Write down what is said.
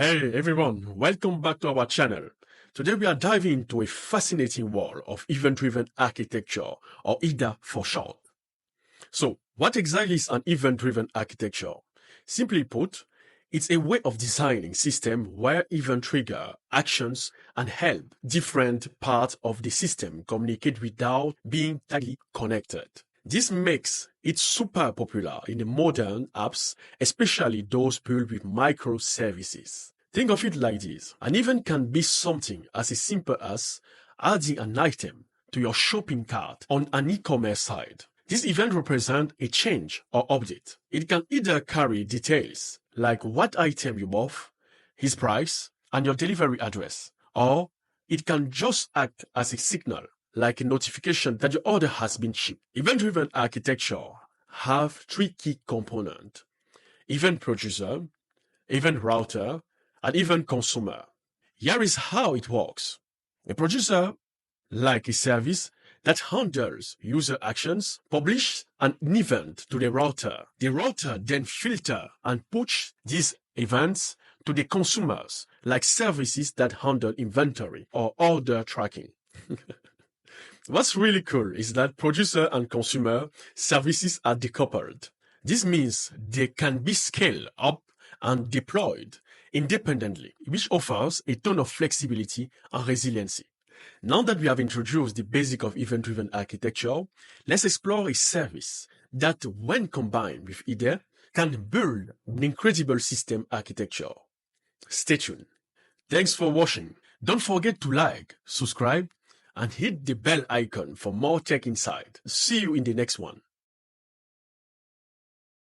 Hey everyone, welcome back to our channel. Today we are diving into a fascinating world of event-driven architecture, or EDA for short. So, what exactly is an event-driven architecture? Simply put, it's a way of designing systems where event trigger actions and help different parts of the system communicate without being tightly connected. This makes it super popular in the modern apps, especially those built with microservices. Think of it like this. An event can be something as simple as adding an item to your shopping cart on an e-commerce site. This event represents a change or update. It can either carry details like what item you bought, its price, and your delivery address, or it can just act as a signal like a notification that your order has been shipped. Event-driven architecture have three key components: event producer, event router, and event consumer. Here is how it works. A producer, like a service that handles user actions, publish an event to the router. The router then filters and push these events to the consumers, like services that handle inventory or order tracking. What's really cool is that producer and consumer services are decoupled. This means they can be scaled up and deployed independently, which offers a ton of flexibility and resiliency. Now that we have introduced the basic of event-driven architecture, let's explore a service that, when combined with IDE, can build an incredible system architecture. Stay tuned. Thanks for watching. Don't forget to like, subscribe, and hit the bell icon for more tech insight. See you in the next one.